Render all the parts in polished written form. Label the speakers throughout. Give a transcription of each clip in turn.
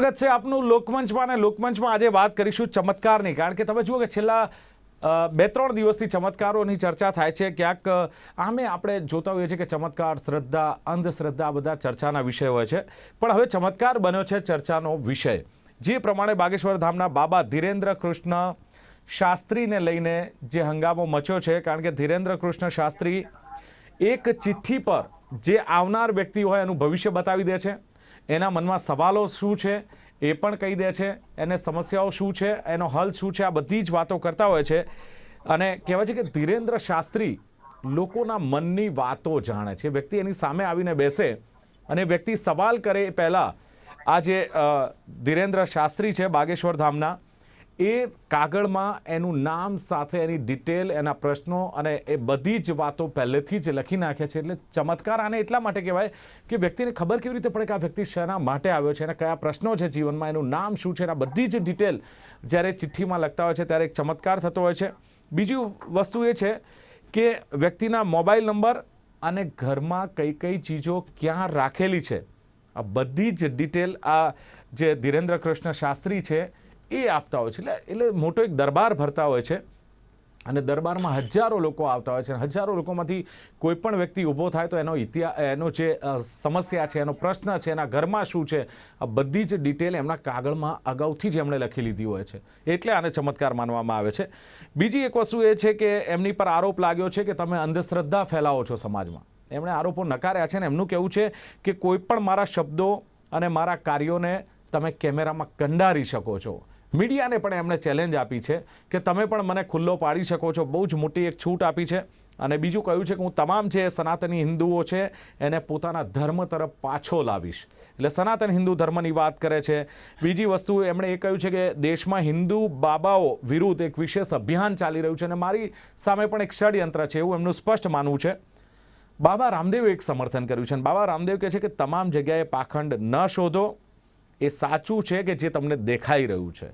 Speaker 1: સ્વાગત છે આપનું લોકમંચમાં. અને લોકમંચમાં આજે વાત કરીશું ચમત્કારની, કારણ કે તમે જુઓ કે છેલ્લા 2-3 દિવસથી ચમત્કારોની ચર્ચા થાય છે. ક્યાંક આમે આપણે જોતા હોઈએ છીએ કે ચમત્કાર, શ્રદ્ધા, અંધશ્રદ્ધા બધા ચર્ચાના વિષય હોય છે, પણ હવે ચમત્કાર બન્યો છે ચર્ચાનો વિષય. જે પ્રમાણે બાગેશ્વર ધામના બાબા ધીરેન્દ્ર કૃષ્ણ શાસ્ત્રીને લઈને જે હંગામો મચ્યો છે, કારણ કે ધીરેન્દ્ર કૃષ્ણ શાસ્ત્રી એક ચિઠ્ઠી પર જે આવનાર વ્યક્તિ હોય એનું ભવિષ્ય બતાવી દે છે, એના મનમાં સવાલો શું છે એ પણ કહી દે છે, એને સમસ્યાઓ શું છે, એનો હલ શું છે, આ બધી જ વાતો કરતા હોય છે. અને કહેવાય છે કે ધીરેન્દ્ર શાસ્ત્રી લોકોના મનની વાતો જાણે છે. વ્યક્તિ એની સામે આવીને બેસે અને વ્યક્તિ સવાલ કરે એ પહેલાં આ જે ધીરેન્દ્ર શાસ્ત્રી છે બાગેશ્વર ધામના, એ કાગળમાં એનું નામ સાથે એની ડિટેલ, એના પ્રશ્નો અને એ બધી જ વાતો પહેલેથી જ લખી નાખે છે. એટલે ચમત્કાર આને એટલા માટે કહેવાય કે વ્યક્તિને ખબર કેવી રીતે પડે કે આ વ્યક્તિ શેના માટે આવ્યો છે અને કયા પ્રશ્નો છે જીવનમાં, એનું નામ શું છે, એના બધી જ ડિટેલ જ્યારે ચિઠ્ઠીમાં લખતા હોય છે ત્યારે એક ચમત્કાર થતો હોય છે. બીજી વસ્તુ એ છે કે વ્યક્તિના મોબાઈલ નંબર અને ઘરમાં કઈ કઈ ચીજો ક્યાં રાખેલી છે, આ બધી જ ડિટેલ આ જે ધીરેન્દ્ર કૃષ્ણ શાસ્ત્રી છે એ આપતા હોય છે. એટલે મોટો એક દરબાર ભરતા હોય છે અને દરબારમાં હજારો લોકો આવતા હોય છે. હજારો લોકોમાંથી કોઈ પણ વ્યક્તિ ઊભો થાય તો એનો એનો જે સમસ્યા છે, એનો પ્રશ્ન છે, એના ઘરમાં શું છે, આ બધી જ ડિટેલ એમના કાગળમાં અગાઉથી જ એમણે લખી લીધી હોય છે. એટલે આને ચમત્કાર માનવામાં આવે છે. બીજી એક વસ્તુ એ છે કે એમની પર આરોપ લાગ્યો છે કે તમે અંધશ્રદ્ધા ફેલાવો છો સમાજમાં. એમણે આરોપો નકાર્યા છે અને એમનું કહેવું છે કે કોઈ પણ મારા શબ્દો અને મારા કાર્યોને તમે કેમેરામાં કંડારી શકો છો. મીડિયાને પણ એમણે ચેલેન્જ આપી છે કે તમે પણ મને ખુલ્લો પાડી શકો છો. બહુ જ મોટી એક છૂટ આપી છે. અને બીજું કહ્યું છે કે હું તમામ જે સનાતની હિન્દુઓ છે એને પોતાના ધર્મ તરફ પાછો લાવીશ. એટલે સનાતન હિન્દુ ધર્મની વાત કરે છે. બીજી વસ્તુ એમણે એ કહ્યું છે કે દેશમાં હિન્દુ બાબાઓ વિરુદ્ધ એક વિશેષ અભિયાન ચાલી રહ્યું છે અને મારી સામે પણ એક ષડયંત્ર છે, એવું એમનું સ્પષ્ટ માનવું છે. બાબા રામદેવે એક સમર્થન કર્યું છે અને બાબા રામદેવ કહે છે કે તમામ જગ્યાએ પાખંડ ન શોધો, એ સાચું છે કે જે તમને દેખાઈ રહ્યું છે.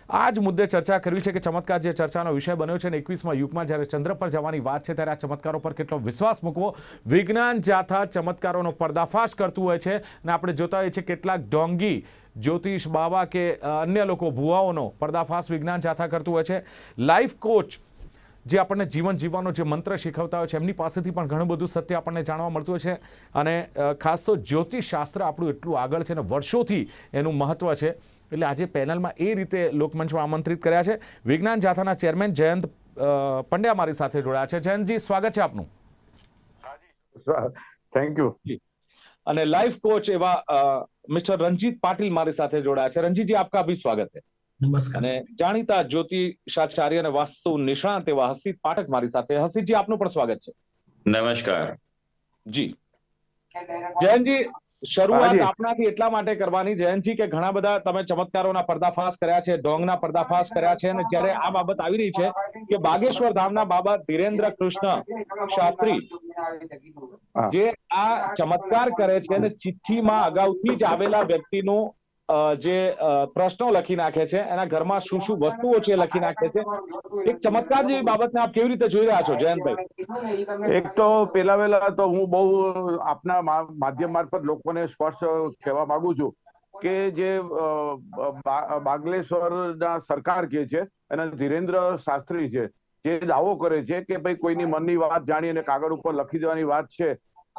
Speaker 1: આ જ મુદ્દે ચર્ચા કરવી છે કે ચમત્કાર જે ચર્ચાનો વિષય બન્યો છે અને 21મા યુગમાં જ્યારે ચંદ્ર પર જવાની વાત છે ત્યારે આ ચમત્કારો પર કેટલો વિશ્વાસ મૂકવો. વિજ્ઞાન જાથા ચમત્કારોનો પર્દાફાશ કરતું હોય છે અને આપણે જોતા હોઈએ છીએ કેટલાક ઢોંગી જ્યોતિષ બાબા કે અન્ય લોકો ભુવાઓનો પર્દાફાશ વિજ્ઞાન જાથા કરતું હોય છે. લાઈફ કોચ જે આપણને જીવન જીવવાનો જે મંત્ર શીખવતા હોય છે એમની પાસેથી પણ ઘણું બધું સત્ય આપણને જાણવા મળતું હોય છે. અને ખાસ તો જ્યોતિષશાસ્ત્ર આપણું એટલું આગળ છે અને વર્ષોથી એનું મહત્વ છે. એટલે આજે પેનલમાં એ રીતે લોકમંચમાં આમંત્રિત કર્યા છે. વિજ્ઞાન જાથાના ચેરમેન જયંત પંડ્યા મારી સાથે જોડાયા છે. જયંતજી, સ્વાગત છે આપનું.
Speaker 2: Thank you.
Speaker 1: અને લાઈફ કોચ એવા મિસ્ટર રંજીત પાટીલ મારી સાથે જોડાયા છે. રંજીતજી, આપકા ભી સ્વાગત है.
Speaker 3: નમસ્કાર.
Speaker 1: અને જાણીતા જ્યોતિષાચાર્ય અને વાસ્તુ નિષ્ણાત એવા હસીત પાઠક મારી સાથે. હસીતજી, આપનું પણ સ્વાગત છે.
Speaker 4: નમસ્કાર
Speaker 1: જી. જયંતજી, શરૂઆત આપણાથી એટલા માટે કરવાની જયંતજી કે ઘણા બધા તમે ચમત્કારોના પર્દાફાશ કર્યા છે, ઢોંગના પર્દાફાશ કર્યા છે, અને જ્યારે આ બાબત આવી રહી છે કે બાગેશ્વર ધામના બાબા ધીરેન્દ્ર કૃષ્ણ શાસ્ત્રી જે આ ચમત્કાર કરે છે અને ચિઠ્ઠીમાં અગાઉથી જ આવેલા વ્યક્તિનું જે પ્રશ્નો લખી નાખે છે, એના ઘરમાં શું શું વસ્તુઓ છે લખી નાખે છે. એક ચમત્કાર જેવી બાબતને આપ કેવી રીતે જોઈ રહ્યા છો જયંતભાઈ?
Speaker 2: એક તો પેલા તો હું બહુ આપના માધ્યમ મારફત લોકોને સ્પષ્ટ કહેવા માંગુ છું કે જે બાગલેશ્વરના સરકાર કે છે અને ધીરેન્દ્ર શાસ્ત્રી છે જે દાવો કરે છે કે ભાઈ કોઈની મનની વાત જાણી અને કાગળ ઉપર લખી દેવાની વાત છે,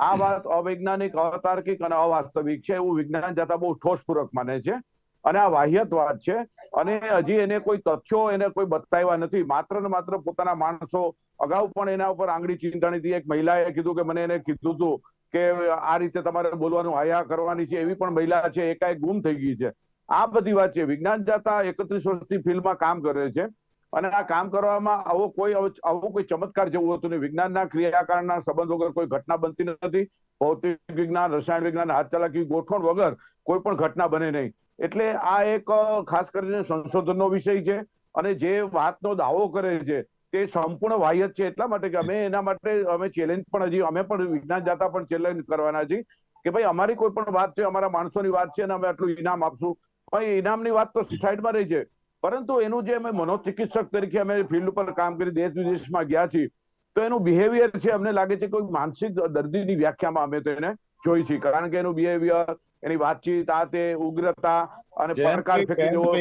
Speaker 2: આ વાત અવૈજ્ઞાનિક, અતાર્કિક અને અવાસ્તવિક છે એવું વિજ્ઞાન જાતા બહુ ઠોસપૂર્વક માને છે. અને આ વાહિયાત વાત છે અને હજી એને કોઈ તથ્યો એને કોઈ બતાવ્યા નથી. માત્ર ને માત્ર પોતાના માણસો અગાઉ પણ એના ઉપર આંગળી ચીંધાણી હતી. એક મહિલાએ કીધું કે મને એને કીધું હતું કે આ રીતે તમારે બોલવાનું, હાયા કરવાની છે, એવી પણ મહિલા છે એકાએક ગુમ થઈ ગઈ છે. આ બધી વાત છે. વિજ્ઞાન જાતા 31 વર્ષથી ફિલ્ડમાં કામ કરે છે અને આ કામ કરવામાં આવો કોઈ ચમત્કાર જેવું હતું નહીં. વિજ્ઞાનના ક્રિયાકાળના સંબંધ વગર કોઈ ઘટના બનતી નથી. ભૌતિક વિજ્ઞાન, રસાયણ વિજ્ઞાન, હાથ ચાલાકી ગોઠવણ વગર કોઈ પણ ઘટના બને નહીં. એટલે આ એક ખાસ કરીને સંશોધનનો વિષય છે અને જે વાતનો દાવો કરે છે તે સંપૂર્ણ વાહિયાત છે. એટલા માટે કે અમે એના માટે ચેલેન્જ પણ હજી અમે પણ વિજ્ઞાન જાતા પણ ચેલેન્જ કરવાના છીએ કે ભાઈ અમારી કોઈ પણ વાત છે, અમારા માણસોની વાત છે અને અમે આટલું ઇનામ આપશું. પણ ઇનામની વાત તો સાઈડમાં રહી છે, પરંતુ એનું જે અમે મનોચિકિત્સક તરીકે અમે ફિલ્ડ ઉપર કામ કરી દેશ વિદેશમાં ગયા છીએ તો એનું બિહેવિયર છે અમને લાગે છે કોઈ માનસિક દર્દીની વ્યાખ્યામાં અમે તો એને જોઈ છીએ. કારણ કે એનું બિહેવિયર, એની વાતચીત, આ તે ઉગ્રતા અને પડકાર ફેંકી દેવો.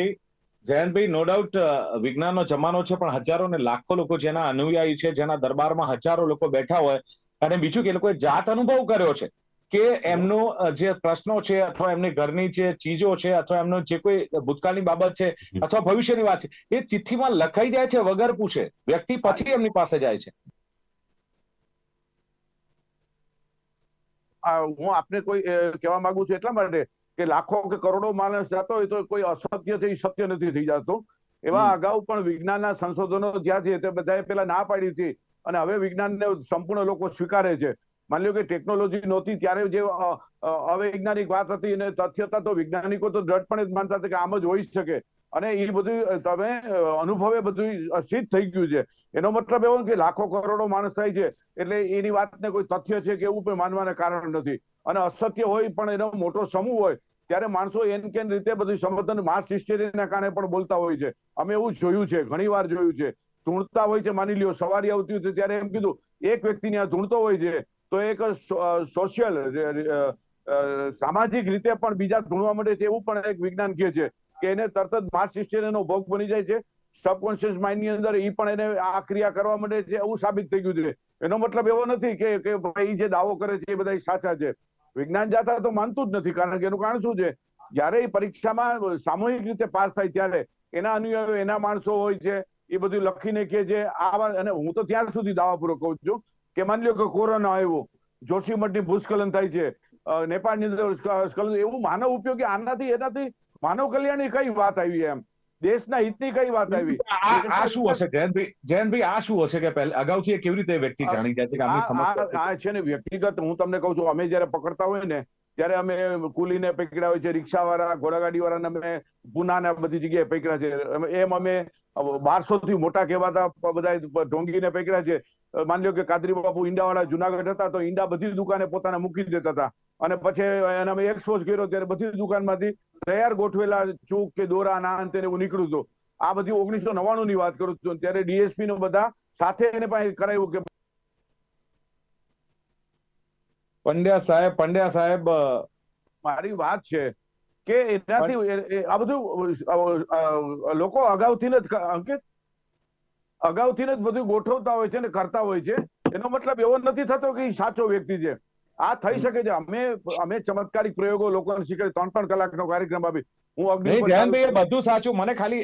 Speaker 3: જયંતભાઈ, નો ડાઉટ વિજ્ઞાનનો જમાનો છે, પણ હજારો ને લાખો લોકો જેના અનુયાયી છે, જેના દરબારમાં હજારો લોકો બેઠા હોય, અને બીજું કે લોકોએ જાત અનુભવ કર્યો છે કે એમનો જે પ્રશ્નો છે અથવા એમની ઘરની જે ચીજો છે અથવા એમનો જે કોઈ ભૂતકાળની બાબત છે અથવા ભવિષ્યની વાત છે, એ ચિઠ્ઠીમાં લખાઈ જાય છે વગર પૂછે. વ્યક્તિ પછી એમની પાસે જાય છે.
Speaker 2: હું આપને કોઈ કહેવા માંગુ છું એટલા માટે કે લાખો કે કરોડો માણસ જતો હોય તો કોઈ અસત્યથી સત્ય નથી થઈ જતું. એવા અગાઉ પણ વિજ્ઞાનના સંશોધનો જ્યાં છે તે બધાએ પેલા ના પાડી હતી, અને હવે વિજ્ઞાનને સંપૂર્ણ લોકો સ્વીકારે છે. માની લો કે ટેકનોલોજી નહોતી ત્યારે જે અવૈજ્ઞાનિક વાત હતી અને તથ્ય હતા, તો વૈજ્ઞાનિકો તો દ્રઢપણે જ માનતા હતા કે આમ જ હોઈ શકે, અને એ બધું તમે અનુભવે બધું સિદ્ધ થઈ ગયું છે. એનો મતલબ એવો કે લાખો કરોડો માણસ થાય છે એટલે એની વાતને કોઈ તથ્ય છે કે એવું પણ માનવાના કારણ નથી. અને અસત્ય હોય પણ એનો મોટો સમૂહ હોય ત્યારે માણસો એન કેન રીતે બધું સમર્થન માસ હિસ્ટેરિયાના કારણે પણ બોલતા હોય છે. અમે એવું જોયું છે, ઘણી વાર જોયું છે. ધૂણતા હોય છે, માની લ્યો સવારી આવતી હતી ત્યારે એમ કીધું એક વ્યક્તિને આ ધૂણતો હોય છે તો એક સોશિયલ સામાજિક રીતે પણ બીજા ધૂણવા મળે છે, એવું પણ એક વિજ્ઞાન કહે છે કે એને તરત જ માસ હિસ્ટેરિયાનો ભોગ બની જાય છે. સબકોન્શિયસ માઇન્ડ ની અંદર એ પણ એને આ ક્રિયા કરવા માંડે છે, એવું સાબિત થઈ ગયું છે. એનો મતલબ એવો નથી કે ભાઈ જે દાવો કરે છે એ બધા સાચા છે. વિજ્ઞાન જાતા તો માનતું જ નથી, કારણ કે એનું કારણ શું છે, જયારે એ પરીક્ષામાં સામૂહિક રીતે પાસ થાય ત્યારે એના અનુયાયીઓ, એના માણસો હોય છે, એ બધું લખીને કે છે આવા. અને હું તો ત્યાં સુધી દાવાપૂર્વક કહું છું કે માની લો કે કોરોના આવ્યો, જોશીમઠની ભૂસ્ખલન થાય છે, નેપાળની અંદર એવું માનવ ઉપયોગી આનાથી એનાથી માનવ કલ્યાણની કઈ વાત આવી, એમ દેશના હિતની કઈ વાત આવી?
Speaker 3: આ શું હશે જયંતભાઈ, આ શું હશે કે પહેલા અગાઉથી કેવી રીતે વ્યક્તિ જાણી જાય છે કે આમની સમસ્યા
Speaker 2: આ છે ને વ્યક્તિગત. હું તમને કહું છું, અમે જયારે પકડતા હોય ને ત્યારે અમે કુલીને પકડ્યા હોય છે, રિક્ષાવાળા, ઘોડાગાડી વાળાને અમે પુનાને બધી જગ્યાએ પકડ્યા છે. એમ અમે 1200 થી મોટા કહેવાતા બધા ઢોંગીને પકડ્યા છે. માની લો કે કાદરી બાપુ ઈંડાવાળા જુનાગઢ હતા તો ઈંડા બધી દુકાને પોતાના મૂકી દેતા હતા, અને પછી એને અમે એક્સપોઝ કર્યો ત્યારે બધી દુકાનમાંથી તૈયાર ગોઠવેલા ચૂક કે દોરા ના અંતે એવું નીકળ્યું હતું. આ બધી 1999 ની વાત કરું છું. ત્યારે ડીએસપી નો બધા સાથે એને પાસે કરાયું કે
Speaker 3: પંડ્યા સાહેબ
Speaker 2: મારી વાત છે કે એનાથી આ બધું લોકો અગાઉથી જ બધું ગોઠવતા હોય છે ને કરતા હોય છે. એનો મતલબ એવો નથી થતો કે સાચો વ્યક્તિ છે. આ થઈ શકે છે. અમે ચમત્કારિક પ્રયોગો લોકોને શીખવી 3-3 કલાકનો કાર્યક્રમ આપી. હું
Speaker 3: ધ્યાનભાઈ, એ બધું સાચું. મને ખાલી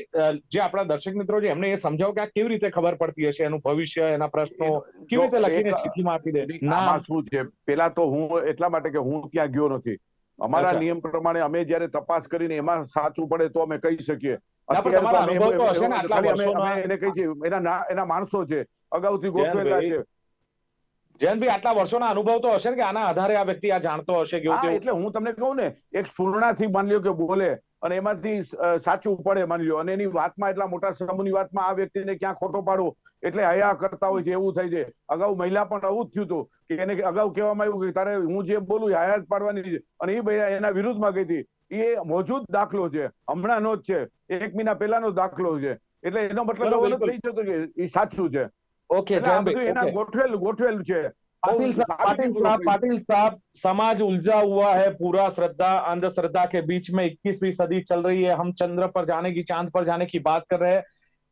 Speaker 3: જે આપણા દર્શક મિત્રો છે એમને એ સમજાવો કે આ કેવી રીતે ખબર પડતી હશે, એનું ભવિષ્ય, એના પ્રશ્નો કેવી રીતે લખીને ચિઠ્ઠીમાં આપી દે?
Speaker 2: આમાં શું છે, પેલા તો હું એટલા માટે કે હું ત્યાં ગયો નથી. અમારા નિયમ પ્રમાણે અમે જયારે તપાસ કરીને એમાં સાચું પડે તો અમે કહી શકીએ. એને કહી છે એના માણસો છે, અગાઉથી ગોઠવેલા છે.
Speaker 3: જયંતભાઈ, આટલા વર્ષોના અનુભવ તો હશે ને કે આના આધારે આ વ્યક્તિ આ જાણતો હશે કે
Speaker 2: એટલે હું તમને કહું ને, એક સ્ફૂર્ણાથી માની લ્યો કે બોલે અને એમાંથી સાચું પડે માની લ્યો, અને એની વાતમાં એટલા મોટા સમૂહની વાતમાં આ વ્યક્તિને ક્યાં ખોટો પાડવો એટલે હયા કરતા હોય છે, એવું થાય છે. અગાઉ મહિલા પણ આવું જ થયું હતું કે એને અગાઉ કહેવામાં આવ્યું કે તારે હું જે બોલું હયા જ પાડવાની છે, અને એ મહિલા એના વિરુદ્ધમાં ગઈ હતી. એ મોજૂદ દાખલો છે, હમણાંનો જ છે, 1 મહિના પહેલાનો દાખલો છે. એટલે એનો મતલબ એવો નથી થઈ જતો કે એ સાચું છે.
Speaker 3: ओके
Speaker 2: एना गोठवेल છે.
Speaker 3: पाटिल साहब, समाज उलझा हुआ है पूरा, श्रद्धा अंधश्रद्धा के बीच में 21वीं सदी चल रही है. हम चंद्र पर जाने की, चांद पर जाने की बात कर रहे हैं.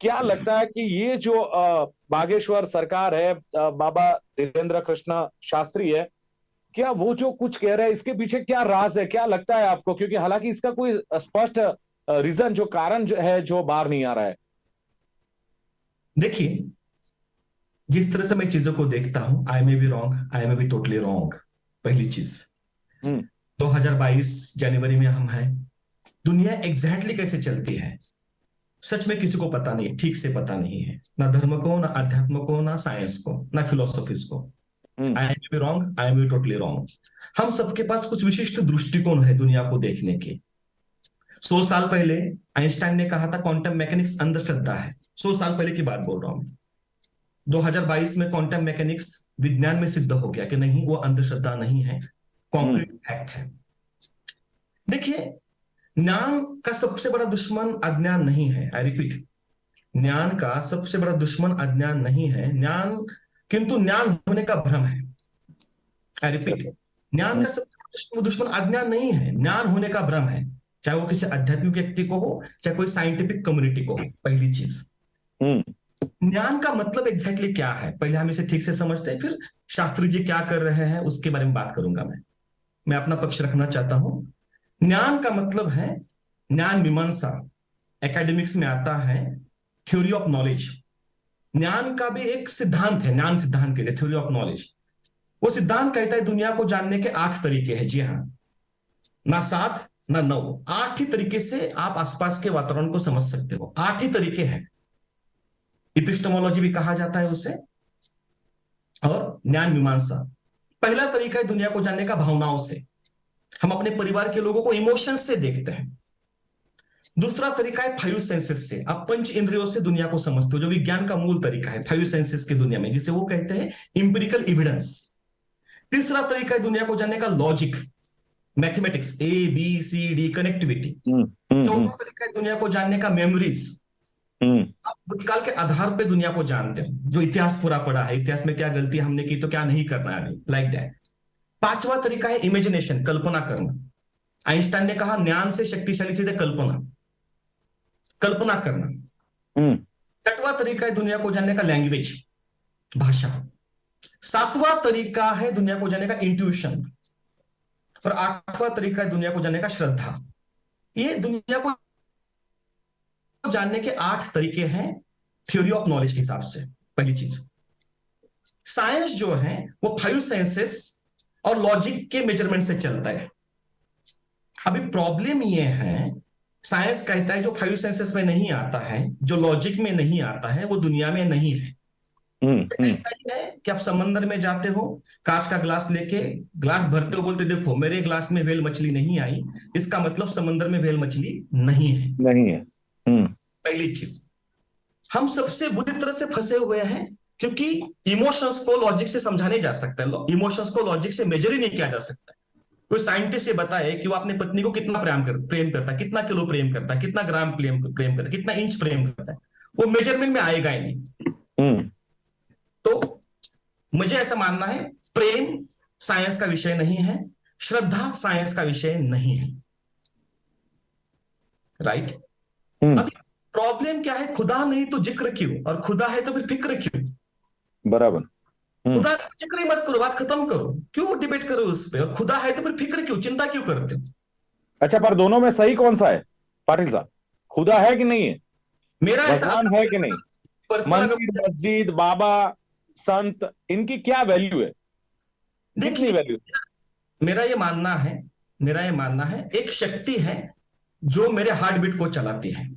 Speaker 3: क्या लगता है कि ये जो बागेश्वर सरकार है, बाबा धीरेन्द्र कृष्ण शास्त्री है, क्या वो जो कुछ कह रहे हैं इसके पीछे क्या राज है? क्या लगता है आपको? क्योंकि हालांकि इसका कोई स्पष्ट रीजन, जो कारण है, जो बाहर नहीं आ रहा है.
Speaker 4: देखिए, जिस तरह से मैं चीजों को देखता हूं, I may be wrong, I may be totally wrong. पहली चीज, 2022 जनवरी में हम हैं. दुनिया एग्जैक्टली कैसे चलती है सच में किसी को पता नहीं, ठीक से पता नहीं है, ना धर्म को, ना अध्यात्म को, ना साइंस को, ना फिलोसॉफीज को. I may be wrong, I may be totally wrong. हम सबके पास कुछ विशिष्ट दृष्टिकोण है दुनिया को देखने के. 100 साल पहले आइंस्टाइन ने कहा था क्वांटम मैकेनिक्स अंधश्रद्धा है. 100 साल पहले की बात बोल रहा हूं. 2022 में क्वांटम मैकेनिक्स विज्ञान में सिद्ध हो गया कि नहीं, वो अंधश्रद्धा नहीं है, कॉन्क्रीट फैक्ट है. देखिए, ज्ञान का सबसे बड़ा दुश्मन अज्ञान नहीं है. आई रिपीट, ज्ञान का सबसे बड़ा दुश्मन अज्ञान नहीं है, किंतु ज्ञान होने का भ्रम है. आई रिपीट, ज्ञान का सबसे बड़ा दुश्मन अज्ञान नहीं है, ज्ञान होने का भ्रम है. चाहे वो किसी आध्यात्मिक व्यक्ति को हो, चाहे कोई साइंटिफिक कम्युनिटी को हो। पहली चीज, ज्ञान का मतलब एग्जैक्टली क्या है, पहले हम इसे ठीक से समझते हैं, फिर शास्त्री जी क्या कर रहे हैं उसके बारे में बात करूंगा। मैं अपना पक्ष रखना चाहता हूं। ज्ञान का मतलब है ज्ञान मीमांसा, एकेडमिक्स में आता है थ्योरी ऑफ नॉलेज। ज्ञान का भी एक सिद्धांत है, ज्ञान सिद्धांत के लिए थ्योरी ऑफ नॉलेज। वो सिद्धांत कहता है दुनिया को जानने के 8 तरीके हैं। जी हाँ, ना 7 ना 9, 8 ही तरीके से आप आसपास के वातावरण को समझ सकते हो। 8 ही तरीके हैं। इपिस्टेमोलॉजी भी कहा जाता है उसे, और ज्ञान मीमांसा। पहला तरीका है दुनिया को जानने का भावनाओं से। हम अपने परिवार के लोगों को इमोशंस से देखते हैं। दूसरा तरीका है 5 सेंसेस से। आप पंच इंद्रियों से दुनिया को समझते हो, जो विज्ञान का मूल तरीका है 5 सेंसेस की दुनिया में, जिसे वो कहते हैं इंपिरिकल एविडेंस। तीसरा तरीका है दुनिया को जानने का लॉजिक, मैथमेटिक्स, ABCD, कनेक्टिविटी। चौथा तरीका है दुनिया को जानने का मेमोरीज। आप भूतकाल के आधार पे दुनिया को जानते हो, जो इतिहास पूरा पढ़ा है, इतिहास में क्या गलतियां हमने की तो क्या नहीं करना है अभी, लाइक दैट। पांचवा तरीका है इमेजिनेशन, कल्पना करना। आइंस्टाइन ने कहा ज्ञान से शक्तिशाली चीज है कल्पना करना। छठवां तरीका है दुनिया को जानने का लैंग्वेज, भाषा। सातवां तरीका है दुनिया को जानने का इंट्यूशन, और आठवां तरीका है दुनिया को जानने का श्रद्धा। ये दुनिया को जानने के 8 तरीके हैं थ्योरी ऑफ नॉलेज के हिसाब से। पहली चीज, साइंस जो है वो 5 सेंसेस और लॉजिक के मेजरमेंट से चलता है। अभी प्रॉब्लम ये है, साइंस कहता है जो 5 सेंसेस में नहीं आता है, जो लॉजिक में नहीं आता है, वो दुनिया में नहीं है। ऐसा ही है कि आप समंदर में जाते हो, कांच का ग्लास लेके ग्लास भरते हो, बोलते देखो मेरे ग्लास में व्हेल मछली नहीं आई, इसका मतलब समंदर में व्हेल मछली नहीं है। पहली चीज, हम सबसे बुरी तरह से फंसे हुए हैं, क्योंकि इमोशंस को लॉजिक से समझा नहीं जा सकता है। इमोशंस को लॉजिक से मेजर ही नहीं किया जा सकता। कोई साइंटिस्ट ये बताए कि वो अपनी पत्नी को कितना प्रेम करता है, कितना किलो प्रेम करता है, कितना ग्राम प्रेम करता है, कितना इंच प्रेम करता है, वो मेजरमेंट में आएगा ही नहीं। तो मुझे ऐसा मानना है, प्रेम साइंस का विषय नहीं है, श्रद्धा साइंस का विषय नहीं है। राइट? अभी प्रॉब्लम क्या है, खुदा नहीं तो जिक्र क्यों, और खुदा है तो फिर फिक्र क्यों?
Speaker 5: बराबर।
Speaker 4: खुदा का जिक्र ही मत करो, बात खत्म करो, क्यों डिबेट करो उस पे? और खुदा है तो फिर फिक्र क्यों, चिंता क्यों करते हो?
Speaker 5: अच्छा, पर दोनों में सही कौन सा है पाटिल साहब? खुदा है कि नहीं है?
Speaker 4: मेरा
Speaker 5: भगवान है कि नहीं? मंदिर, मस्जिद, बाबा, संत, इनकी क्या वैल्यू है?
Speaker 4: देखिए,
Speaker 5: वैल्यू,
Speaker 4: मेरा ये मानना है एक शक्ति है जो मेरे हार्ट बीट को चलाती है।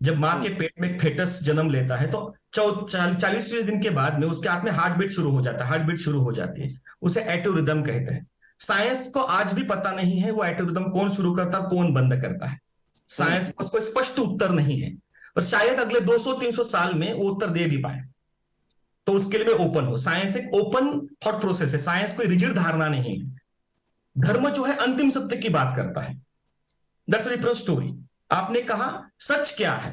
Speaker 4: जब माँ के पेट में एक फेटस जन्म लेता है तो 40वें दिन के बाद में उसके हाथ में हार्ट बीट शुरू हो जाती है। उसे एटो रिदम कहते हैं। साइंस को आज भी पता नहीं है वो एटो रिदम कौन शुरू करता, कौन बंद करता है। साइंस को उसको स्पष्ट उत्तर नहीं है, और शायद अगले 200-300 साल में वो उत्तर दे भी पाए। तो उसके लिए मैं ओपन हूं। साइंस एक ओपन थॉट प्रोसेस है, साइंस कोई रिजिड धारणा नहीं है। धर्म जो है अंतिम सत्य की बात करता है। That's a different story. आपने कहा सच क्या है?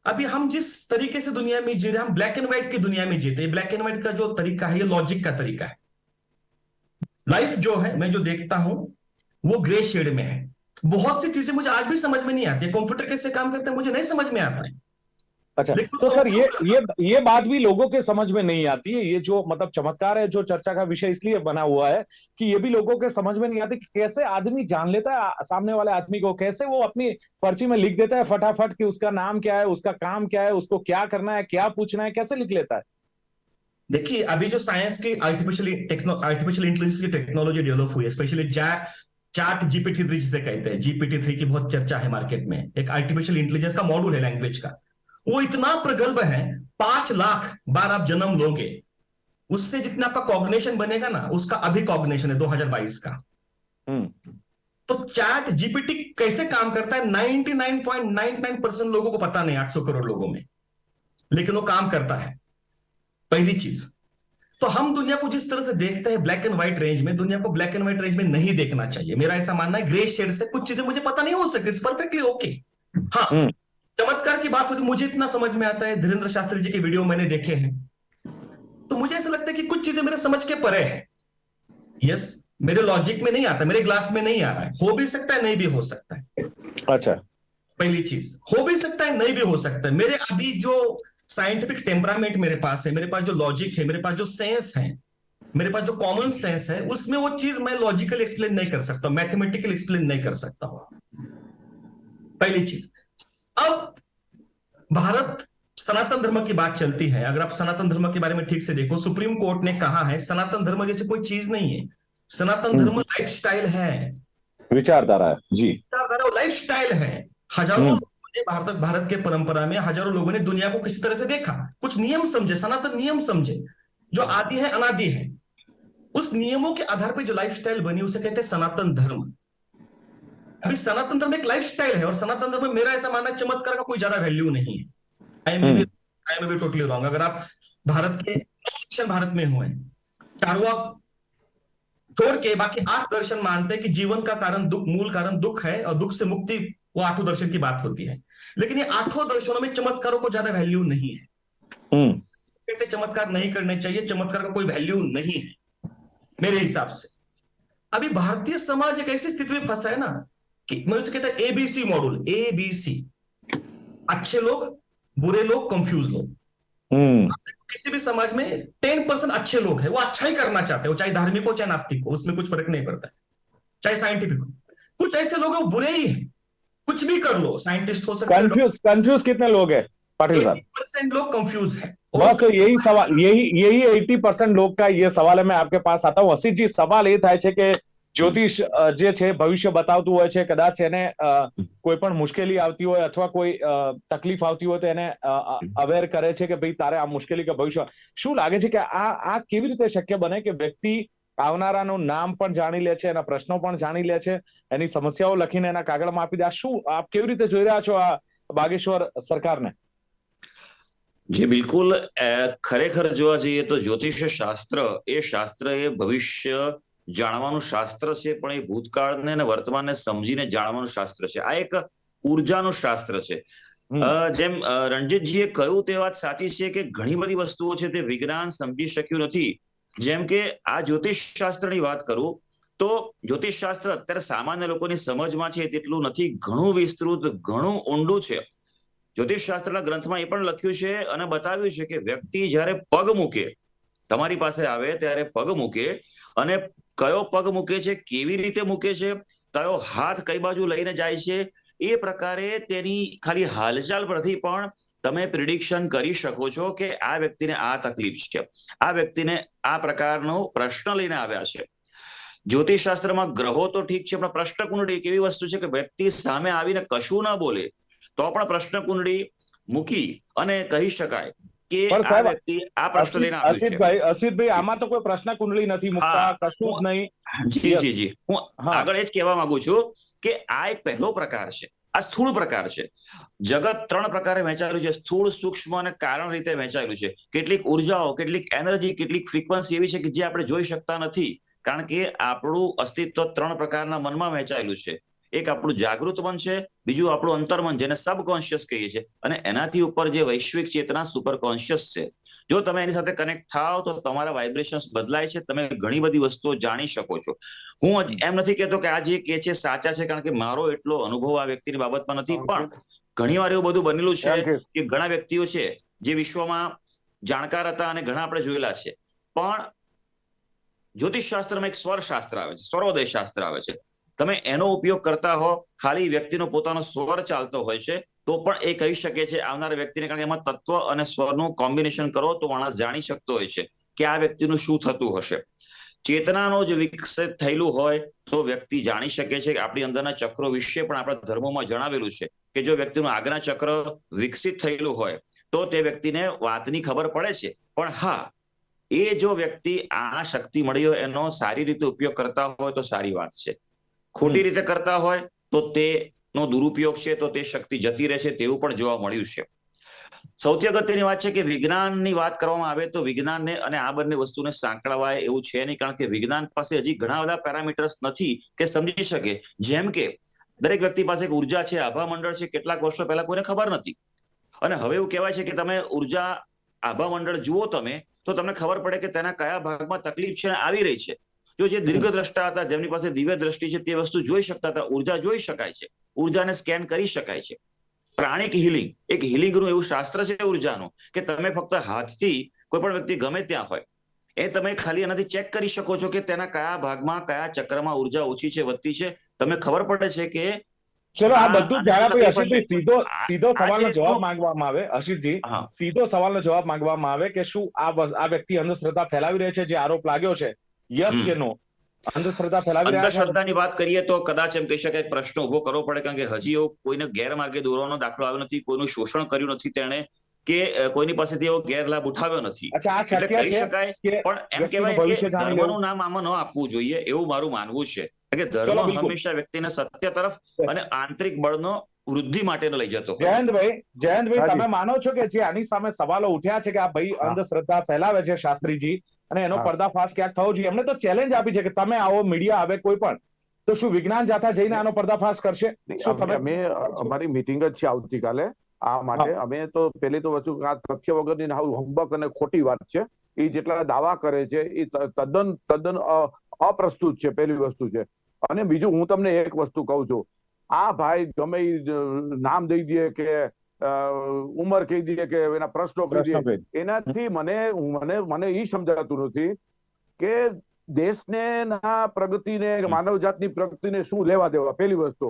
Speaker 4: अभी हम जिस तरीके से दुनिया में जी रहे हैं, हम ब्लैक एंड व्हाइट की दुनिया में जीते हैं। ब्लैक एंड व्हाइट का जो तरीका है, ये लॉजिक का तरीका है। लाइफ जो है, मैं जो देखता हूं वो ग्रे शेड में है। बहुत सी चीजें मुझे आज भी समझ में नहीं आती। कंप्यूटर कैसे काम करता है मुझे नहीं समझ में आता है।
Speaker 5: अच्छा, तो सर ये बात भी लोगों के समझ में नहीं आती है। ये जो मतलब चमत्कार है, जो चर्चा का विषय इसलिए बना हुआ है कि ये भी लोगों के समझ में नहीं आती कि कैसे आदमी जान लेता है सामने वाले आदमी को, कैसे वो अपनी पर्ची में लिख देता है फटाफट कि उसका नाम क्या है, उसका काम क्या है, उसको क्या करना है, क्या पूछना है, कैसे लिख लेता है।
Speaker 4: देखिए, अभी जो साइंस की आर्टिफिशियल इंटेलिजेंस की टेक्नोलॉजी डेवलप हुई है, स्पेशली चैट GPT-3 जिसे कहते हैं, GPT-3 की बहुत चर्चा है मार्केट में। एक आर्टिफिशियल इंटेलिजेंस का मॉड्यूल है लैंग्वेज का। वो इतना प्रगल्भ है, 5 लाख बार आप जन्म लोगे, उससे जितना आपका कॉग्निशन बनेगा ना, उसका अभी कॉग्निशन है 2022 का। तो चैट GPT कैसे काम करता है 99.99% लोगों को पता नहीं, 800 करोड़ लोगों में, लेकिन वो काम करता है। पहली चीज तो हम दुनिया को जिस तरह से देखते हैं ब्लैक एंड व्हाइट रेंज में, दुनिया को ब्लैक एंड व्हाइट रेंज में नहीं देखना चाहिए। मेरा ऐसा मानना है ग्रे शेड से कुछ चीजें मुझे पता नहीं हो सकती, इट्स परफेक्टली ओके। हाँ, चमत्कार की बात होती, मुझे इतना समझ में आता है, धीरेन्द्र शास्त्री जी के वीडियो मैंने देखे हैं, तो मुझे ऐसा लगता है कि कुछ चीजें मेरे समझ के परे है। यस, मेरे लॉजिक में नहीं आता, मेरे ग्लास में नहीं आ रहा है। हो भी सकता है, नहीं भी हो सकता है।
Speaker 5: अच्छा।
Speaker 4: पहली चीज, हो भी सकता है नहीं भी हो सकता है। मेरे अभी जो साइंटिफिक टेम्परामेंट मेरे पास है, मेरे पास जो लॉजिक है, मेरे पास जो सेंस है, मेरे पास जो कॉमन सेंस है, उसमें वो चीज मैं लॉजिकल एक्सप्लेन नहीं कर सकता, मैथमेटिकल एक्सप्लेन नहीं कर सकता हूं। पहली चीज। अब भारत सनातन धर्म की बात चलती है, अगर आप सनातन धर्म के बारे में ठीक से देखो, सुप्रीम कोर्ट ने कहा है सनातन धर्म जैसे कोई चीज नहीं है। सनातन धर्म लाइफस्टाइल है,
Speaker 5: विचारधारा है जी।
Speaker 4: विचारधारा लाइफस्टाइल है। हजारों लोगों ने भारत के परंपरा में हजारों लोगों ने दुनिया को किसी तरह से देखा, कुछ नियम समझे, सनातन नियम समझे, जो आदि है अनादि है। उस नियमों के आधार पर जो लाइफस्टाइल बनी उसे कहते हैं सनातन धर्म। अभी सनातन धर्म एक लाइफस्टाइल है, और सनातन धर्म में मेरा ऐसा मानना है चमत्कार का कोई ज्यादा वैल्यू नहीं है। आई में भी टोटली रॉन्ग। अगर आप भारत के 9 दर्शन भारत में हुए, चारवाक छोड़ के बाकी 8 दर्शन मानते हैं कि जीवन का कारण दुख, मूल कारण दुख है, और दुख से मुक्ति वो 8 दर्शन की बात होती है। लेकिन ये 8 दर्शनों में चमत्कारों को ज्यादा वैल्यू नहीं है। चमत्कार नहीं करने चाहिए, चमत्कार का कोई वैल्यू नहीं है मेरे हिसाब से। अभी भारतीय समाज एक ऐसी स्थिति में फंसा है ना कि मैं उसे कहता है एबीसी मॉडल, एबीसी, अच्छे लोग, बुरे लोग, कंफ्यूज लोग। किसी भी समाज में 10% अच्छे लोग हैं, वो अच्छा ही करना चाहते हो, चाहे धार्मिक हो चाहे नास्तिक हो, उसमें कुछ फर्क नहीं पड़ता है, चाहे साइंटिफिक हो। कुछ ऐसे लोग हैं वो बुरे ही हैं, कुछ भी कर लो, साइंटिस्ट हो सकते हैं।
Speaker 5: कंफ्यूज कितने लोग हैं पाटिल साहब?
Speaker 4: 80% लोग कंफ्यूज हैं।
Speaker 5: बस यही सवाल, यही 80% लोग का ये सवाल है। मैं आपके पास आता हूँ। અસીતજી, સવાલ એ થાય છે કે જ્યોતિષ જે છે ભવિષ્ય બતાવતું હોય છે, કદાચ એને કોઈ પણ મુશ્કેલી આવતી હોય અથવા કોઈ તકલીફ આવતી હોય તો એને અવેર કરે છે કે ભાઈ તારે આ મુશ્કેલી કે ભવિષ્ય શું લાગે છે કે આ કેવી રીતે શક્ય બને કે વ્યક્તિ આવનારાનું નામ પણ જાણી લે છે, એના પ્રશ્નો પણ જાણી લે છે, એની સમસ્યાઓ લખીને એના કાગળમાં આપી દે? શું આપ કેવી રીતે જોઈ રહ્યા છો આ બાગેશ્વર સરકારને?
Speaker 6: જી બિલકુલ, ખરેખર જોવા જઈએ તો જ્યોતિષ શાસ્ત્ર એ ભવિષ્ય જાણવાનું શાસ્ત્ર છે, પણ એ ભૂતકાળને અને વર્તમાનને સમજીને જાણવાનું શાસ્ત્ર છે. આ એક ઉર્જાનું શાસ્ત્ર છે. જેમ રણજીતજીએ કહ્યું તે વાત સાચી છે કે ઘણી બધી વસ્તુઓ છે તે વિજ્ઞાન સમજી શક્યું નથી. જેમ કે આ જ્યોતિષ શાસ્ત્રની વાત કરું તો જ્યોતિષ શાસ્ત્ર અત્યારે સામાન્ય લોકોની સમજમાં છે તેટલું નથી, ઘણું વિસ્તૃત, ઘણું ઊંડું છે. જ્યોતિષ શાસ્ત્રના ગ્રંથમાં એ પણ લખ્યું છે અને બતાવ્યું છે કે વ્યક્તિ જ્યારે પગ મૂકે, તમારી પાસે આવે ત્યારે પગ મૂકે, અને કયો પગ મૂકે છે, કેવી રીતે મૂકે છે, કયો હાથ કઈ બાજુ લઈને જાય છે, એ પ્રકારે તેની ખાલી હાલચાલ પરથી પણ તમે પ્રિડિક્શન કરી શકો છો કે આ વ્યક્તિને આ તકલીફ છે, આ વ્યક્તિને આ પ્રકારનો પ્રશ્ન લઈને આવ્યા છે. જ્યોતિષ શાસ્ત્રમાં ગ્રહો તો ઠીક છે, પણ પ્રશ્ન કુંડળી એક એવી વસ્તુ છે કે વ્યક્તિ સામે આવીને કશું ના બોલે તો પણ પ્રશ્ન કુંડળી મૂકી અને કહી શકાય કે આ વ્યક્તિ આ પ્રશ્ન લઈને આવ્યું છે.
Speaker 5: અસિતભાઈ, આમાં તો કોઈ પ્રશ્ન કુંડળી નથી મૂકતા, કશું જ નહીં.
Speaker 6: જી હું આગળ એ જ કહેવા માંગુ છું કે આ એક પહેલો પ્રકાર છે, આ સ્થૂળ પ્રકાર છે. જગત 3 પ્રકારે વહેંચાયેલું છે, સ્થૂળ, સૂક્ષ્મ અને કારણ રીતે વહેંચાયેલું છે. કેટલીક ઉર્જાઓ, કેટલીક એનર્જી, કેટલીક ફ્રીક્વન્સી એવી છે કે જે આપણે જોઈ શકતા નથી, કારણ કે આપણું અસ્તિત્વ 3 પ્રકારના મનમાં વહેંચાયેલું છે. એક આપણું જાગૃત મન છે, બીજું આપણું અંતર્મન જેને સબકોન્શિયસ કહીએ છીએ, અને એનાથી ઉપર જે વૈશ્વિક ચેતના સુપર કોન્શિયસ છે. જો તમે એની સાથે કનેક્ટ થાવ તો તમારા વાઇબ્રેશન્સ બદલાય છે, તમે ઘણી બધી વસ્તુઓ જાણી શકો છો. હું એમ નથી કહેતો કે આ જે કે છે સાચા છે, કારણ કે મારો એટલો અનુભવ આ વ્યક્તિની બાબતમાં નથી, પણ ઘણી વાર એવું બધું બનેલું છે કે ઘણા વ્યક્તિઓ છે જે વિશ્વમાં જાણકાર હતા અને ઘણા આપણે જોયેલા છે, પણ જ્યોતિષ શાસ્ત્રમાં એક સ્વર શાસ્ત્ર આવે છે, સ્વરોદય શાસ્ત્ર આવે છે. તમે એનો ઉપયોગ કરતા હો, ખાલી વ્યક્તિનો પોતાનો સ્વર ચાલતો હોય છે, તો પણ એ કહી શકે છે આવનારા વ્યક્તિને, કારણ કે એમાં તત્વ અને સ્વરનું કોમ્બિનેશન કરો તો માણસ જાણી શકતો હોય છે કે આ વ્યક્તિનું શું થતું હશે. ચેતનાનો જ વિકસિત થયેલું હોય તો વ્યક્તિ જાણી શકે છે કે આપણી અંદરના ચક્રો વિશે પણ આપણા ધર્મોમાં જણાવેલું છે કે જો વ્યક્તિનું આજ્ઞા ચક્ર વિકસિત થયેલું હોય તો તે વ્યક્તિને વાતની ખબર પડે છે. પણ હા, એ જો વ્યક્તિ આ શક્તિ મળી હોય એનો સારી રીતે ઉપયોગ કરતા હોય તો સારી વાત છે, ખોટી રીતે કરતા હોય તો તેનો દુરુપયોગ છે તો તે શક્તિ જતી રહે છે, તેવું પણ જોવા મળ્યું છે. સૌથી અગત્યની વાત છે કે વિજ્ઞાનની વાત કરવામાં આવે તો વિજ્ઞાનને અને આ બંને વસ્તુને સાંકળવાય એવું છે નહીં, કારણ કે વિજ્ઞાન પાસે હજી ઘણા બધા પેરામીટર્સ નથી કે સમજી શકે. જેમ કે દરેક વ્યક્તિ પાસે એક ઉર્જા છે, આભા મંડળ છે, કેટલાક વર્ષો પહેલા કોઈને ખબર નથી, અને હવે એવું કહેવાય છે કે તમે ઉર્જા આભા મંડળ જુઓ તમે તો તમને ખબર પડે કે તેના કયા ભાગમાં તકલીફ છે આવી રહી છે. જો જે દીર્ઘદ્રષ્ટા હતા, જેમની પાસે દિવ્ય દ્રષ્ટિ છે, તે વસ્તુ જોઈ શકતા હતા. ઉર્જા જોઈ શકાય છે, ઉર્જાને સ્કેન કરી શકાય છે. પ્રાણિક હિલિંગ, એક હિલિંગનું એવું શાસ્ત્ર છે ઉર્જાનું, કે તમે ફક્ત હાથથી કોઈ પણ વ્યક્તિ ગમે ત્યાં હોય એ તમે ખાલી એનાથી ચેક કરી શકો છો કે તેના કયા ભાગમાં, કયા ચક્રમાં ઉર્જા ઓછી છે, વધતી છે. તમને ખબર પડે છે કે
Speaker 5: ચલો આ બધું જાણ્યા પછી હર્ષિતભાઈ સીધો સીધો
Speaker 6: આજે
Speaker 5: સવાલનો જવાબ
Speaker 6: તો-
Speaker 5: માંગવામાં આવે. હર્ષિતજી,
Speaker 6: હા.
Speaker 5: સીધો સવાલનો જવાબ માંગવામાં આવે કે શું આ વ્યક્તિ અંધશ્રદ્ધા ફેલાવી રહ્યો છે? જે આરોપ લાગ્યો છે, યસ કે નો, અંધશ્રદ્ધા ફેલાવી રહ્યા છે?
Speaker 6: અંધશ્રદ્ધાની વાત કરીએ તો કદાચ એમ કહી શકાય, પ્રશ્ન ઉભો કરવો પડે, કારણ કે હજી એવો કોઈને ગેરમાર્ગે દોરવાનો દાખલો આવ્યો નથી, કોઈનું શોષણ કર્યું નથી તેણે, કે કોઈની પાસેથી એવો ગેરલાભ ઉઠાવ્યો નથી.
Speaker 5: અચ્છા, આ
Speaker 6: એટલે
Speaker 5: શક્ય
Speaker 6: કહી
Speaker 5: છે
Speaker 6: શકાય,
Speaker 5: કે
Speaker 6: પણ એમ
Speaker 5: વ્યક્તિનું
Speaker 6: કહેવાય
Speaker 5: ભવિષ્ય
Speaker 6: કે
Speaker 5: જાણી
Speaker 6: ધર્મનું નામ આમાં ન આપવું જોઈએ, એવું મારું માનવું છે. કે ધર્મ
Speaker 5: બિલકુલ.
Speaker 6: હંમેશા વ્યક્તિને સત્ય તરફ અને આંતરિક બળનો વૃદ્ધિ માટે લઈ જતો હોય છે.
Speaker 5: જયંતભાઈ,
Speaker 2: હાજી.
Speaker 5: તમે માનો છો કે જે આની સામે સવાલો ઉઠ્યા છે કે આ ભાઈ
Speaker 2: હા.
Speaker 5: અંધશ્રદ્ધા ફેલાવે છે શાસ્ત્રીજી, અને એનો
Speaker 2: હા.
Speaker 5: પર્દાફાશ ક્યાંક થવો જોઈએ? એમને તો ચેલેન્જ આપી છે કે તમે આવો, મીડિયા આવે કોઈ પણ, તો શું વિજ્ઞાન જાથા જઈને આનો પર્દાફાશ કરશે? શું તમે
Speaker 2: અમે અમારી મીટિંગ જ છે આવતીકાલે આ માટે. અમે તો પેલી તો વસ્તુ આ તથ્ય વગરની હંબક અને ખોટી વાત છે. એ જેટલા દાવા કરે છે એ તદ્દન અપ્રસ્તુત છે, પહેલી વસ્તુ છે. અને બીજું હું તમને એક વસ્તુ કહું છું, આ ભાઈ ગમે નામ દઈ દે કે ઉંમર કહી દે કે એના પ્રશ્નો કહી દે, એનાથી મને એ સમજાતું નથી કે દેશને ના પ્રગતિને, માનવ જાતની પ્રગતિને શું લેવા દેવા. પહેલી વસ્તુ,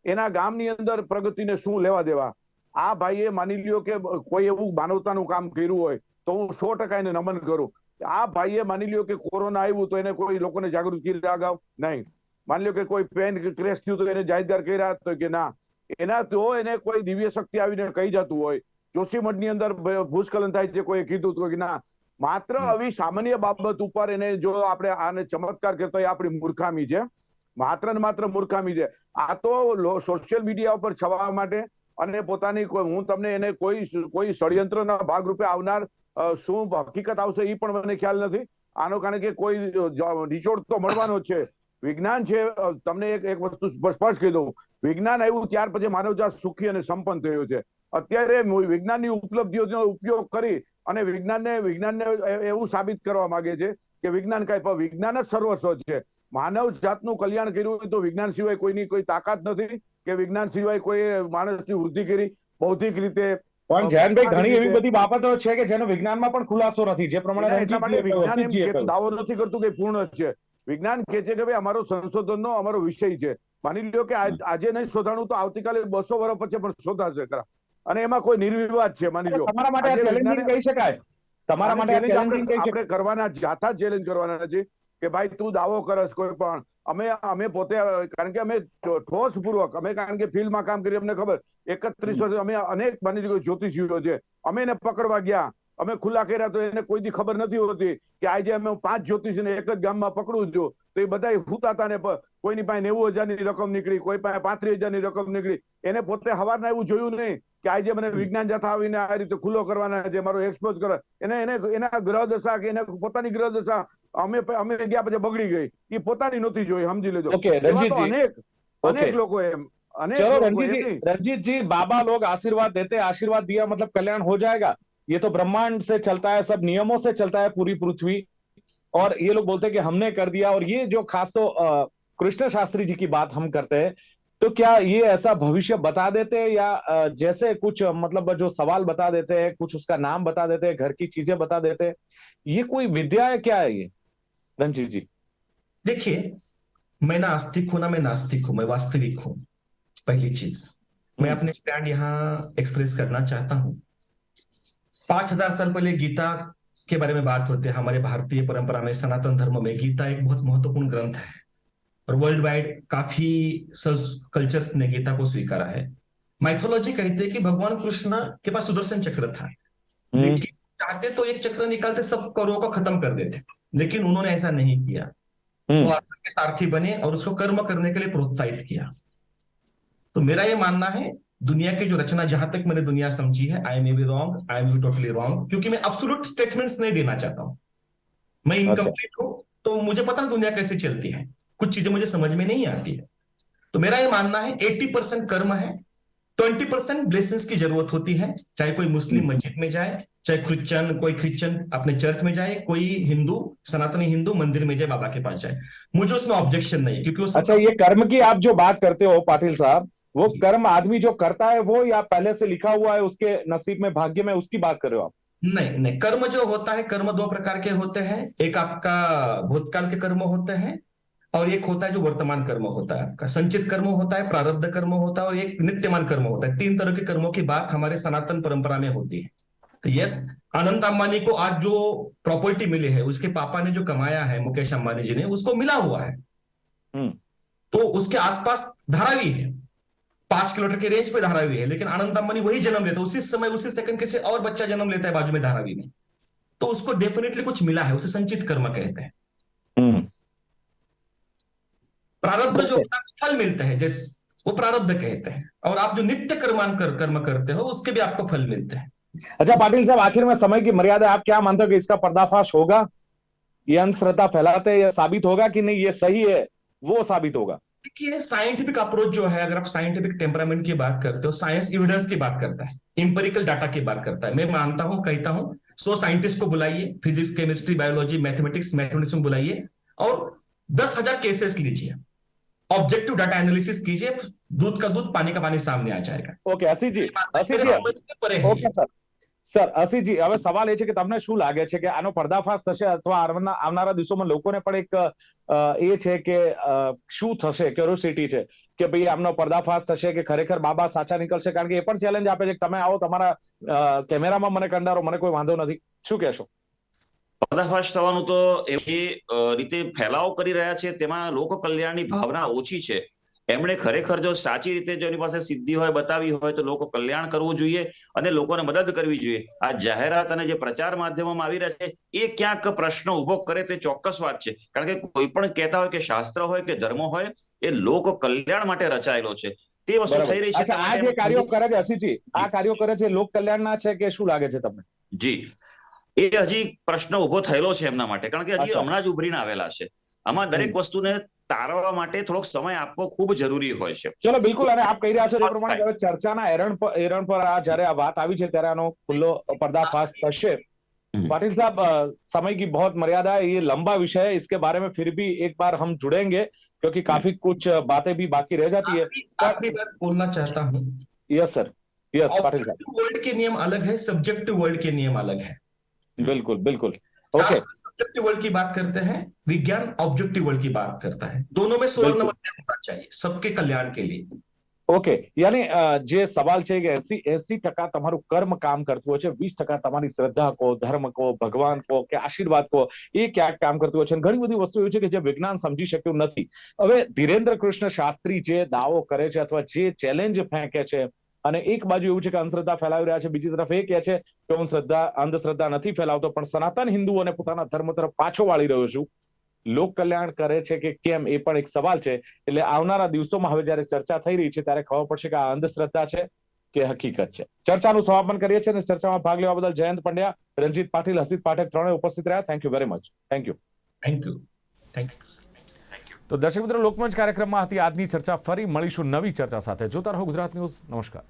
Speaker 2: એના ગામની અંદર પ્રગતિને શું લેવા દેવા. આ ભાઈએ માની લ્યો કે કોઈ એવું માનવતાનું કામ કર્યું હોય તો હું 100% એને નમન કરું. આ ભાઈએ માની લ્યો કે કોરોના આવ્યું તો એને કોઈ લોકોને જાગૃત કર્યા અગાઉ નહીં. માની લ્યો કે કોઈ પ્લેન ક્રેશ થયું તો એને જાહેર કર્યા તો કે ના. એના તો એને કોઈ દિવ્ય શક્તિ આવીને કહી જતું હોય, જોશીમઠની અંદર ભૂસ્ખલન થાય છે, કોઈ કીધું તો કે ના. માત્ર આવી સામાન્ય બાબત ઉપર એને જો આપણે આને ચમત્કાર કરતો, એ આપણી મૂર્ખામી છે, માત્ર ને માત્ર મૂર્ખામી છે. આ તો સોશિયલ મીડિયા ઉપર છવાવા માટે અને પોતાની હું તમને એને કોઈ ષડયંત્રના ભાગરૂપે આવનાર શું હકીકત આવશે એ પણ મને ખ્યાલ નથી આનો, કારણ કે કોઈ નિચોડ તો મળવાનો છે. વિજ્ઞાન છે, તમને એક વસ્તુ સ્પષ્ટ કહી દઉં, વિજ્ઞાન આવ્યું ત્યાર પછી માનવજાત સુખી અને સંપન્ન થયો છે. અત્યારે વિજ્ઞાનની ઉપલબ્ધિઓનો ઉપયોગ કરી અને વિજ્ઞાનને એવું સાબિત કરવા માંગે છે કે વિજ્ઞાન વિજ્ઞાન જ સર્વસ્વ છે. માનવ જાતનું કલ્યાણ કર્યું હોય તો વિજ્ઞાન સિવાય કોઈની કોઈ તાકાત નથી, કે વિજ્ઞાન સિવાય કોઈ માણસની વૃદ્ધિ કરી બૌદ્ધિક રીતે.
Speaker 5: પણ જયંતભાઈ, ઘણી એવી બધી બાબતો છે કે જેનો વિજ્ઞાનમાં પણ ખુલાસો નથી, જે પ્રમાણે
Speaker 2: એટલા માટે વિજ્ઞાન
Speaker 5: રણજીતજીએ કહ્યું.
Speaker 2: દાવો નથી કરતું કે પૂર્ણ છે. વિજ્ઞાન કે છે કે ભાઈ અમારો સંશોધનનો અમારો વિષય છે. માની લ્યો કે આજે નહીં શોધાણું તો આવતીકાલે 200 વર્ષ પછી પણ શોધાશે ખરા, અને એમાં કોઈ નિર્વિવાદ છે. માની લ્યો
Speaker 5: તમારા માટે આ ચેલેન્જિંગ કહી શકાય, તમારા માટે આ ચેલેન્જિંગ કહી શકાય.
Speaker 2: આપણે કરવાના જાતા ચેલેન્જ કરવાના નથી કે ભાઈ તું દાવો કરસ કોઈ પણ. અમે પોતે, કારણ કે અમે ઠોસપૂર્વક, અમે કારણ કે ફિલ્ડમાં કામ કરી, અમને ખબર 31 વર્ષ અમે અનેક માની લ્યો જ્યોતિષીઓ છે, અમે એને પકડવા ગયા, અમે ખુલ્લા કર્યા તો એને કોઈ દી ખબર નથી હોતી કે આજે અમે 5 જ્યોતિષીને એક જ ગામમાં પકડું છું તો એ બધા હુતાતા ને કોઈની પાસે 90,000ની રકમ નીકળી, કોઈ પાસે 35,000ની રકમ નીકળી. એને પોતે હવારના એવું જોયું નહીં કે આજે મને વિજ્ઞાન જાથા આવીને આ રીતે ખુલ્લો કરવાના છે, મારો એક્સપોઝ કરે. એના ગ્રહ દશા કે એને પોતાની ગ્રહ દશા અમે ગયા પછી બગડી ગઈ, એ પોતાની નહોતી જોઈ, સમજી લેજો.
Speaker 5: ઓકે રણજીતજી,
Speaker 2: અનેક લોકો એમ
Speaker 5: चलो रंजीत जी बाबा लोग आशीर्वाद देते हैं, आशीर्वाद दिया मतलब कल्याण हो जाएगा, ये तो ब्रह्मांड से चलता है, सब नियमों से चलता है पूरी पृथ्वी, और ये लोग बोलते हैं कि हमने कर दिया. और ये जो खास तो कृष्ण शास्त्री जी की बात हम करते हैं, तो क्या ये ऐसा भविष्य बता देते हैं या जैसे कुछ मतलब जो सवाल बता देते हैं, कुछ उसका नाम बता देते हैं, घर की चीजें बता देते हैं, ये कोई विद्या है क्या है ये रंजीत जी?
Speaker 4: देखिए, मैं ना आस्तिक हूं ना मैं नास्तिक हूं, मैं वास्तविक हूं. पहली चीज मैं अपने स्टैंड यहाँ एक्सप्रेस करना चाहता हूं. 5000 साल पहले गीता के बारे में बात होती है. हमारे भारतीय परंपरा में, सनातन धर्म में गीता एक बहुत महत्वपूर्ण ग्रंथ है और वर्ल्ड वाइड काफी कल्चर्स ने गीता को स्वीकारा है. माइथोलॉजी कहती है कि भगवान कृष्ण के पास सुदर्शन चक्र था, लेकिन चाहते तो एक चक्र निकालते सब कौरवों को खत्म कर देते, लेकिन उन्होंने ऐसा नहीं किया. वो अर्जुन के सारथी बने और उसको कर्म करने के लिए प्रोत्साहित किया. तो मेरा ये मानना है, दुनिया की जो रचना, जहां तक मैंने दुनिया समझी है, I may be wrong, I am be totally wrong, क्योंकि मैं एब्सोल्यूट स्टेटमेंट्स नहीं देना चाहता हूं. मैं इनकम्प्लीट हूं, तो मुझे पता है दुनिया कैसे चलती है, कुछ चीजें मुझे समझ में नहीं आती है. तो मेरा ये मानना है 80% कर्म है, 20% ब्लेसिंग्स की जरूरत होती है, चाहे कोई मुस्लिम मस्जिद में जाए, चाहे कोई क्रिश्चियन अपने चर्च में जाए, कोई हिंदू सनातनी हिंदू मंदिर में जाए, बाबा के पास जाए। मुझे उसमें ऑब्जेक्शन नहीं है, क्योंकि वो
Speaker 5: अच्छा, ये कर्म की आप जो बात करते हो पाटिल साहब, वो कर्म आदमी जो करता है वो, या पहले से लिखा हुआ है उसके नसीब में, भाग्य में, उसकी बात कर रहे हो आप?
Speaker 4: नहीं नहीं, कर्म जो होता है, कर्म दो प्रकार के होते हैं। एक आपका भूतकाल के कर्म होते हैं, और एक होता है जो वर्तमान कर्म होता है आपका। संचित कर्म होता है, प्रारब्ध कर्म होता है, और एक नित्यमान कर्म होता है। 3 तरह के कर्मों की बात हमारे सनातन परंपरा में होती है। तो यस, अनंत अंबानी को आज जो प्रॉपर्टी मिली है, उसके पापा ने जो कमाया है, मुकेश अंबानी जी ने, उसको मिला हुआ है। तो उसके आसपास धारावी है, 5 किलोमीटर के रेंज पे धारावी है, लेकिन अनंत अंबानी वही जन्म लेता है उसी समय, उसी सेकंड किसी और बच्चा जन्म लेता है बाजू में धारावी में, तो उसको डेफिनेटली कुछ मिला है, उसे संचित कर्म कहते हैं। प्रारब्ध जो होता है, फल मिलते हैं, जैसे वो प्रारब्ध कहते हैं। और आप जो नित्य कर्म करते हो, उसके भी आपको फल मिलते हैं।
Speaker 5: अच्छा पाटिल साहब, आखिर में समय की मर्यादा, आप क्या मानते हो कि इसका पर्दाफाश होगा? ये अंधश्रद्धा फैलाते हैं, ये साबित होगा कि नहीं ये सही है, वो साबित होगा?
Speaker 4: देखिए, साइंटिफिक अप्रोच जो है, अगर आप साइंटिफिक टेम्परामेंट की बात करते हो, साइंस एविडेंस की बात करता है, इंपेरिकल डाटा की बात करता है। मैं मानता हूं, कहता हूं, 100 साइंटिस्ट को बुलाइए, फिजिक्स, केमिस्ट्री, बायोलॉजी, मैथमेटिक्स में बुलाइए, और 10,000 केसेस लीजिए, ऑब्जेक्टिव डाटा एनालिसिस कीजिए, दूध का दूध पानी का पानी सामने आ जाएगा।
Speaker 5: ઓકે અસીજી, ઓકે સર અસીજી, હવે સવાલ એ છે કે તમને શું લાગે છે કે આનો પર્દાફાશ થશે, અથવા આવનારા દિવસોમાં લોકોને પણ એક એ છે કે શું થશે, ક્યુરિયોસિટી છે કે ભાઈ આમનો પર્દાફાશ થશે કે ખરેખર બાબા સાચા નીકળશે? કારણ કે એ પણ ચેલેન્જ આપે છે કે તમે આવો, તમારા કેમેરામાં મને કંડારો, મને કોઈ વાંધો નથી. શું કહેશો?
Speaker 6: પર્દાફાશ થવાનું તો એવી રીતે ફેલાવો કરી રહ્યા છે, તેમાં લોક કલ્યાણની ભાવના ઓછી છે. એમણે ખરેખર જો સાચી રીતે જો એની પાસે સિદ્ધિ હોય, બતાવી હોય, તો લોકો કલ્યાણ કરવું જોઈએ અને લોકોને મદદ કરવી જોઈએ. આ જાહેરાત અને જે પ્રચાર માધ્યમોમાં આવી રહ્યા છે, એ ક્યાંક પ્રશ્ન ઉભો કરે તે ચોક્કસ વાત છે. કારણ કે કોઈ પણ કહેતા હોય કે શાસ્ત્ર હોય કે ધર્મ હોય, એ લોક કલ્યાણ માટે રચાયેલો છે. તે વસ્તુ થઈ રહી છે.
Speaker 5: અચ્છા, આ જે કાર્યો કરે છે અસીજી, આ કાર્યો કરે છે લોક કલ્યાણના છે કે શું લાગે છે તમને?
Speaker 6: જી, એ હજી પ્રશ્ન ઉભો થયેલો છે એમના માટે, કારણ કે હજી હમણાં જ ઉભરીને આવેલા છે. આમાં દરેક વસ્તુને તારવા માટે થોડોક સમય આપવો ખૂબ જરૂરી હોય છે.
Speaker 5: ચલો બિલકુલ, અને આપ કહી રહ્યા છો એ પ્રમાણે હવે ચર્ચાના એરણ પર આ જ્યારે આ વાત આવી છે ત્યારે આનો ખુલ્લો पर्दाफाश થશે. पाटिल साहब, समय की बहुत मर्यादा है, ये लंबा विषय है, इसके बारे में फिर भी एक बार हम जुड़ेंगे क्योंकि काफी कुछ बातें भी बाकी रह जाती है.
Speaker 4: आखिरी बात बोलना चाहता हूँ।
Speaker 5: यस सर, यस पाटिल साहब.
Speaker 4: वर्ल्ड के नियम अलग है, सब्जेक्टिव वर्ल्ड के नियम अलग है।
Speaker 5: बिल्कुल बिल्कुल, ओके.
Speaker 4: सब्जेक्टिव वर्ल्ड की बात करते हैं, विज्ञान ऑब्जेक्टिव वर्ल्ड की बात करता है। दोनों में स्वर्ण मध्य होना चाहिए सबके कल्याण के लिए.
Speaker 5: ઓકે, યાની જે સવાલ છે કે 80% તમારું કર્મ કામ કરતું હોય છે, 20% તમારી શ્રદ્ધા કો, ધર્મ કો, ભગવાન કો કે આશીર્વાદ કો, એ ક્યાંક કામ કરતું હોય છે. ઘણી બધી વસ્તુ એવી છે કે જે વિજ્ઞાન સમજી શક્યું નથી. હવે ધીરેન્દ્ર કૃષ્ણ શાસ્ત્રી જે દાવો કરે છે અથવા જે ચેલેન્જ ફેંકે છે, અને એક બાજુ એવું છે કે અંધશ્રદ્ધા ફેલાવી રહ્યા છે, બીજી તરફ એ કહે છે કે હું અંધશ્રદ્ધા નથી ફેલાવતો, પણ સનાતન હિન્દુઓને પોતાના ધર્મ તરફ પાછો વાળી રહ્યો છું. લોક કલ્યાણ કરે છે કે કેમ, એ પણ એક સવાલ છે. એટલે આવનારા દિવસોમાં હવે જયારે ચર્ચા થઈ રહી છે ત્યારે ખબર પડશે કે આ અંધશ્રદ્ધા છે કે હકીકત છે. ચર્ચાનું સમાપન કરીએ છીએ અને ચર્ચામાં ભાગ લેવા બદલ જયંત પંડ્યા, રંજીત પાટીલ, હસીત પાઠક ત્રણેય ઉપસ્થિત રહ્યા. Thank you very much. Thank you.
Speaker 4: Thank you. Thank you.
Speaker 1: તો દર્શક મિત્રો, લોકમંચ કાર્યક્રમમાં હતી આજની ચર્ચા. ફરી મળીશું નવી ચર્ચા સાથે. જોતા રહો ગુજરાત ન્યૂઝ. નમસ્કાર.